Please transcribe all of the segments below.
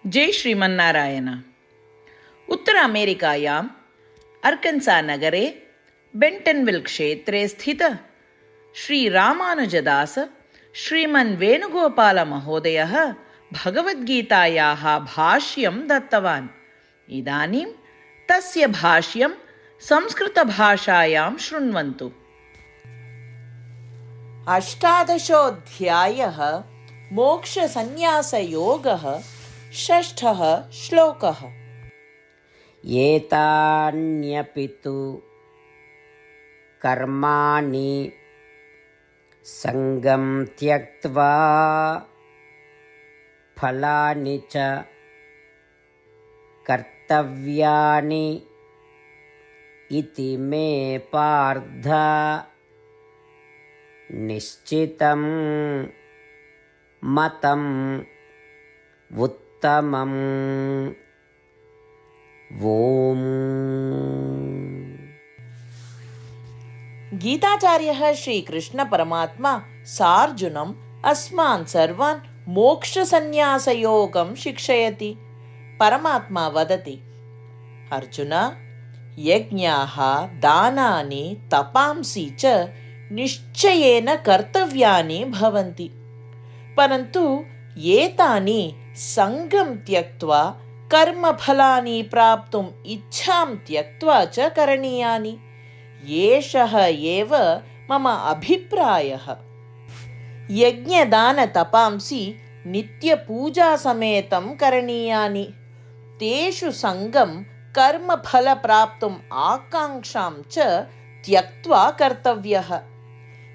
जय श्रीमन्नारायण। उत्तर अमेरिकायाम् अर्कन्सा नगरे बेण्टन्विल् क्षेत्रे स्थित श्रीरामानुजदास श्रीमन् वेणुगोपालमहोदयः भगवद्गीतायाः भाष्यं दत्तवान्। इदानीं तस्य भाष्यं संस्कृतभाषायां शृण्वन्तु। अष्टादशोऽध्यायः मोक्षसंन्यासयोगः। षष्ठः श्लोकः। एतान्यपि तु कर्माणि सङ्गं त्यक्त्वा फलानि च कर्तव्यानि इति मे पार्थ निश्चितं मतम् उत्तमम्। ओम। गीताचार्यः श्रीकृष्ण परमात्मा सार्जुनम् अस्मान् सर्वान् मोक्षसंन्यासयोगं शिक्षयति। परमात्मा वदति, अर्जुन, यज्ञाः दानानि तपांसि च निश्चयेन कर्तव्यानि भवन्ति, परन्तु एतानि संगं त्यक्त्वा कर्मफलानि प्राप्तुम् इच्छां त्यक्त्वा च करणीयानि। एषः एव मम अभिप्रायः। यज्ञदानतपांसि नित्यपूजासमेतं करणीयानि। तेषु संगं कर्मफलप्राप्तुम् आकाङ्क्षां च त्यक्त्वा कर्तव्यः।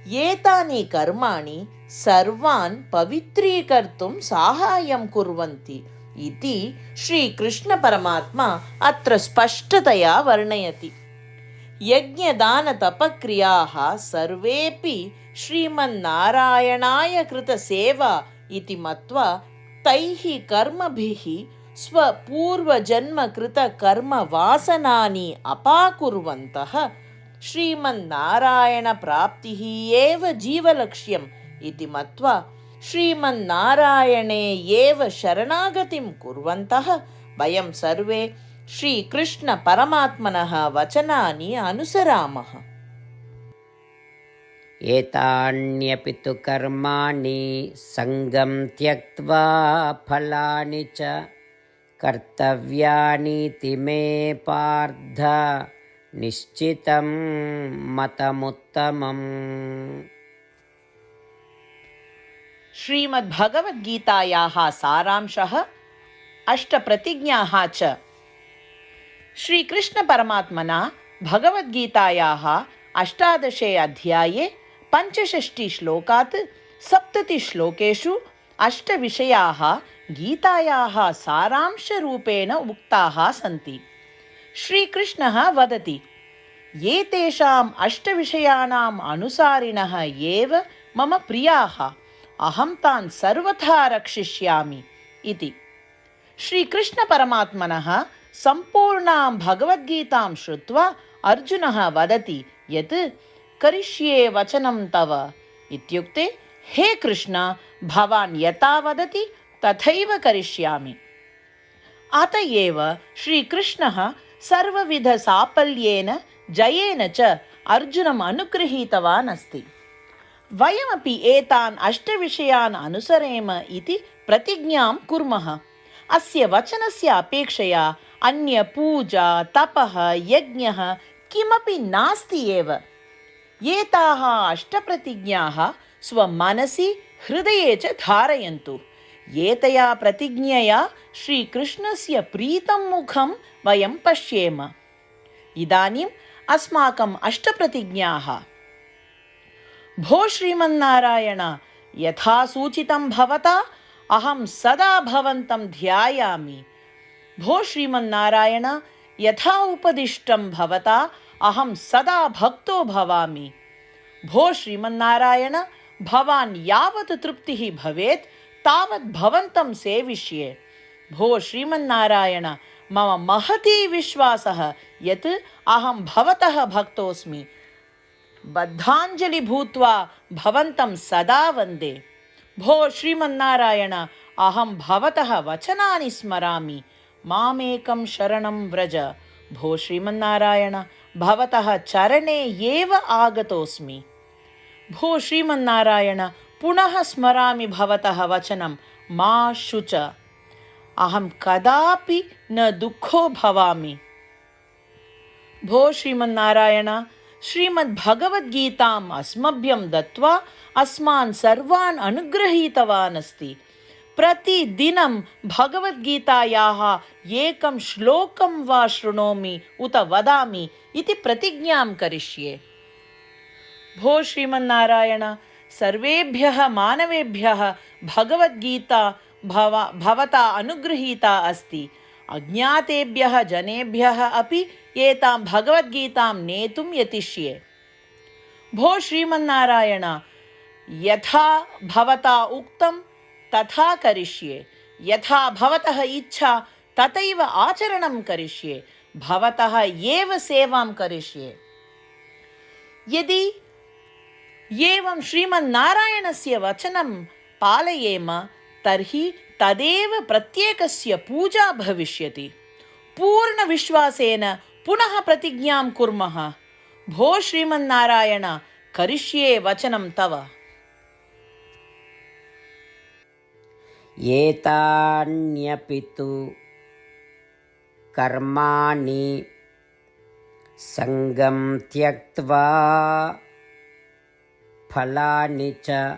एतानि कर्माणि सर्वान् पवित्रीकर्तुं साहाय्यं कुर्वन्ति इति श्रीकृष्णपरमात्मा अत्र स्पष्टतया वर्णयति। यज्ञदानतपक्रियाः सर्वेपि श्रीमन्नारायणाय कृतसेवा इति मत्वा तैः कर्मभिः स्वपूर्वजन्मकृतकर्मवासनानि अपाकुर्वन्तः श्रीमन्नारायणप्राप्तिः एव जीवलक्ष्यम् इति मत्वा श्रीमन्नारायणे एव शरणागतिं कुर्वन्तः वयं सर्वे श्रीकृष्णपरमात्मनः वचनानि अनुसरामः। एतान्यपि तु कर्माणि सङ्गं त्यक्त्वा फलानि च कर्तव्यानीति मे पार्थ निश्चितं मतमुत्तमम्। श्रीमद्भगवद्गीतायाः सारांशः, अष्टप्रतिज्ञाः च। श्रीकृष्णपरमात्मना भगवद्गीतायाः 18 अध्याये 65 श्लोकात् 70 श्लोकेषु 8 विषयाः गीतायाः सारांशरूपेण उक्ताः सन्ति। श्रीकृष्णः वदति, एतेषाम् 8 विषयाणाम् अनुसारिणः एव मम प्रियाः, अहं तान् सर्वथा रक्षिष्यामि इति। श्रीकृष्णपरमात्मनः सम्पूर्णां भगवद्गीतां श्रुत्वा अर्जुनः वदति यत् करिष्ये वचनं तव इत्युक्ते, हे कृष्ण, भवान् यथा वदति तथैव करिष्यामि। अत एव श्रीकृष्णः सर्वविधसाफल्येन जयेन च अर्जुनम् अनुगृहीतवान् अस्ति। वयमपि एतान् 8 विषयान् अनुसरेम इति प्रतिज्ञां कुर्मः। अस्य वचनस्य अपेक्षया अन्य पूजा, तपः, यज्ञः किमपि नास्ति एव। एताः 8 प्रतिज्ञाः स्वमनसि हृदये च धारयन्तु। एतया प्रतिज्ञया श्रीकृष्णस्य प्रीतं मुखं वयं पश्येम। इदानीम् अस्माकम् 8 प्रतिज्ञाः। भो श्रीमन्नारायण, यथा सूचितं भवता अहं सदा भवन्तं ध्यायामि। भो श्रीमन्नारायण, यथा उपदिष्टं भवता अहं सदा भक्तो भवामि। भो श्रीमन्नारायण, भवान् यावत् तृप्तिः भवेत् तावत् भवन्तं सेविष्ये। भो श्रीमन्नारायण, मम महती विश्वासः यत् अहं भवतः भक्तोऽस्मि। बद्धाञ्जलि भूत्वा भवन्तं सदा वन्दे। भो श्रीमन्नारायण, अहं भवतः वचनानि स्मरामि, मामेकं शरणं व्रज। भो श्रीमन्नारायण, भवतः चरणे एव आगतोऽस्मि। भो श्रीमन्नारायण, पुनः स्मरामि भवतः वचनं, मा शुच। अहं कदापि न दुःखो भवामि। भो श्रीमन्नारायण, श्रीमद्भगवद्गीताम् अस्मभ्यं दत्त्वा अस्मान् सर्वान् अनुगृहीतवान् अस्ति। प्रतिदिनं भगवद्गीतायाः एकं श्लोकं वा शृणोमि उत वदामि इति प्रतिज्ञां करिष्ये। भो श्रीमन्नारायण, सर्वेभ्यः मानवेभ्यः भगवद्गीता भवता अनुगृहीता अस्ति। अज्ञातेभ्यः जनेभ्यः अपि एतां भगवद्गीतां नेतुं यतिष्ये। भो श्रीमन्नारायण, यथा भवता उक्तं तथा करिष्ये। यथा भवतः इच्छा तथैव आचरणं करिष्ये। भवतः एव सेवां करिष्ये। यदि एवं श्रीमन्नारायणस्य वचनं पालयेम तर्हि तदेव प्रत्येकस्य पूजा भविष्यति। पूर्णविश्वासेन पुनः प्रतिज्ञां कुर्मः। भो श्रीमन्नारायण, करिष्ये वचनं तव। एतान्यपि तु कर्माणि सङ्गं त्यक्त्वा फलानि च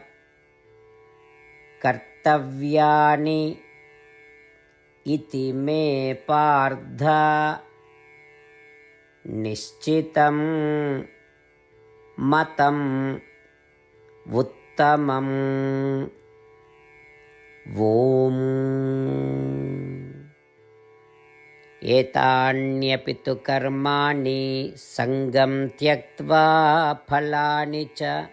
कर्तव्यानि इति मे पार्थ निश्चितं मतम् उत्तमम्। ॐ एतान्यपि तु कर्माणि सङ्गं त्यक्त्वा फलानि च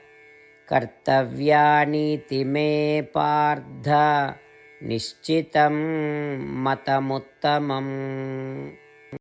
कर्तव्यानीति मे पार्थ निश्चितं मतमुत्तमम्।